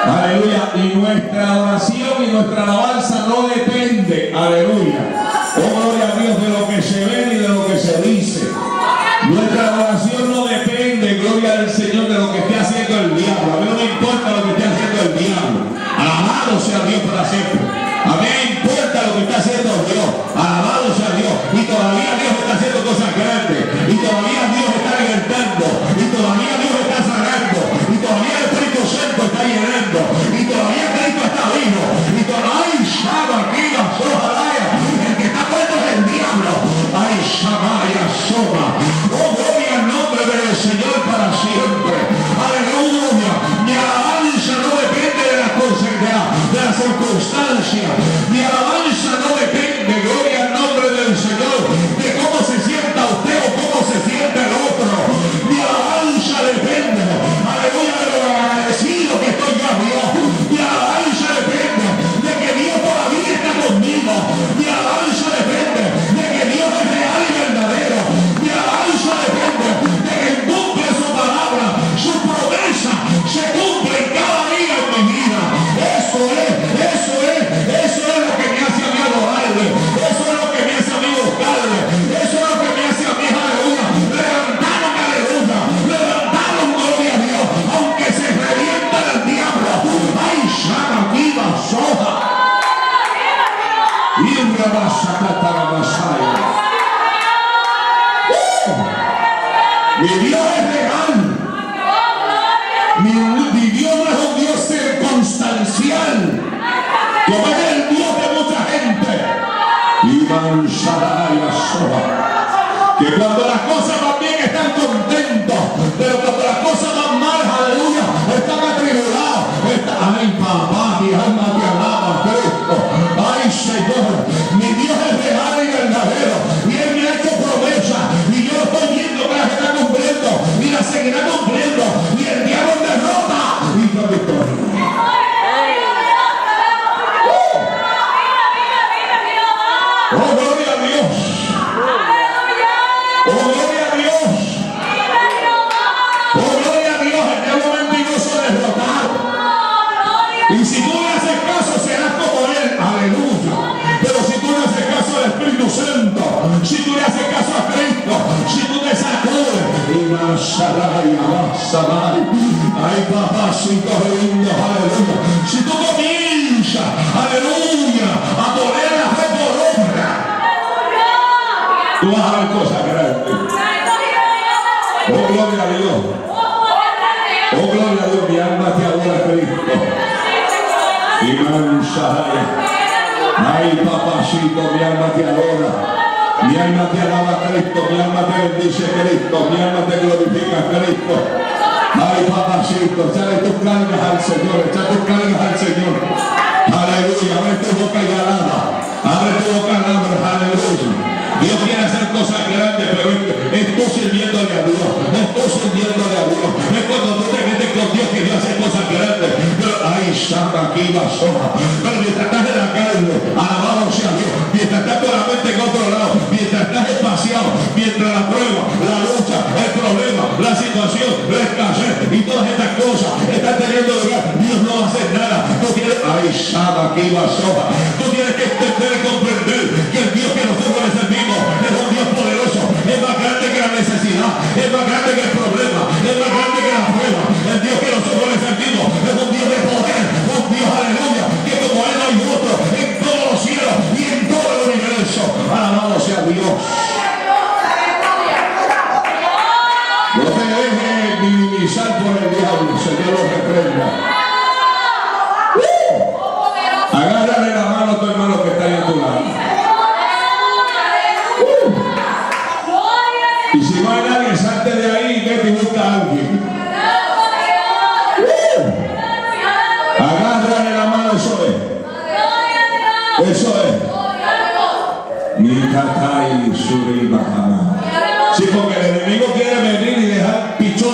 Aleluya. Y nuestra adoración y nuestra alabanza no depende, aleluya, oh gloria a Dios, de lo que se ve ni de lo que se dice. Nuestra adoración no depende, gloria al Señor, de lo que esté haciendo el diablo. A mí no me importa lo que esté haciendo el diablo. Alabado sea Dios para siempre. A mí me importa lo que está haciendo Dios. Alabado sea Dios. Y todavía Dios está haciendo cosas grandes. Y todavía Dios está libertando. Y todavía Dios está sanando. Y todavía el Espíritu Santo está llenando. Y todavía Cristo está vivo. Y todavía, ay, Shama, aquí la sojalaya. El que está puesto es el diablo. Ay, Shamaya, Soma. Oh, gloria al nombre del Señor para siempre. Aleluya. Mi alabanza no depende de la circunstancia. Mi alabanza no depende, gloria al nombre del Señor, de cómo se sienta usted o cómo se siente el otro. Mi alabanza depende, aleluya, de lo agradecido que estoy yo a Dios. Mi alabanza depende de que Dios todavía está conmigo. Mi alabanza depende de que Dios es real y verdadero. Mi alabanza depende de que cumple su palabra, su promesa se cumple cada día en mi vida. Eso es lo que me hace a mí adorarle. Eso es lo que me hace a mí buscarle. Eso es lo que me hace a mí, aleluya, levantarme, aleluya, levantarme, gloria a Dios, aunque se revienta el diablo. Ay, Shama, viva, soja. Y una masacata la masaya. Mi Dios es real. Mi Dios no es un Dios circunstancial, como es el Dios de mucha gente. Y que cuando las cosas van bien están contentos, pero cuando las cosas van mal, aleluya, están atribulados. Ay, papá, mi alma te alaba, Cristo. Ay, Señor, mi Dios es real y verdadero, y Él me ha hecho promesa, y yo estoy viendo que las está cumpliendo, y las seguirá cumpliendo, y el diablo derrota y yo victoria. Oh, gloria a Dios. Oh, gloria a Dios. Oh, gloria a Dios. El diablo mentiroso derrotado. Y si tú le haces caso, serás como Él. Aleluya. Pero si tú le haces caso al Espíritu Santo, si tú le haces caso a Cristo, si tú te sacudes, ay, papacito lindo, aleluya. Si tú comienzas, aleluya, a poner la fe por obra, tú vas a ver cosas grandes. Oh, gloria a Dios. Oh, gloria a Dios. Mi alma te adora, Cristo. Y mansaya. Ay, papacito, mi alma te adora. Mi alma te alaba, Cristo. Mi alma te bendice, Cristo. Mi alma te glorifica, Cristo. Ay, papacito, échale tus cargas al Señor. Echa tus cargas al Señor. Aleluya. Abre tu boca y alaba. Abre tu boca y alaba. Aleluya. Dios quiere hacer cosas grandes, pero estoy sirviéndole a Dios. Estoy sirviéndole a Dios. Es cuando tú te metes con Dios que Dios hace cosas grandes. Pero, ay, Santa, aquí va soja. Pero mientras estás en la calle, alabado sea Dios. Mientras estás con la mente en otro lado, mientras estás espaciado, mientras la prueba, la lucha, el problema, la situación, la escasez y todas estas cosas están teniendo lugar, Dios no va a hacer nada. Tú tienes, ay, Santa, aquí va soja. Tú tienes que entender y comprender que el Dios que nosotros le servimos es un Dios poderoso, es más grande que la necesidad, es más grande que el problema, es más grande que la prueba. El Dios que nosotros le servimos es un Dios de poder, un Dios, aleluya, que como Él no hay otro en todos los cielos y en todo el universo. Alabado sea Dios. No te dejes minimizar por el diablo, Señor lo reprenda. Agárrale la mano a tu hermano que está ahí a tu lado. Y si no hay nadie, salte de ahí y vete y busca a alguien. Agárrale la mano, eso es. Eso es. Mi katai suri baja.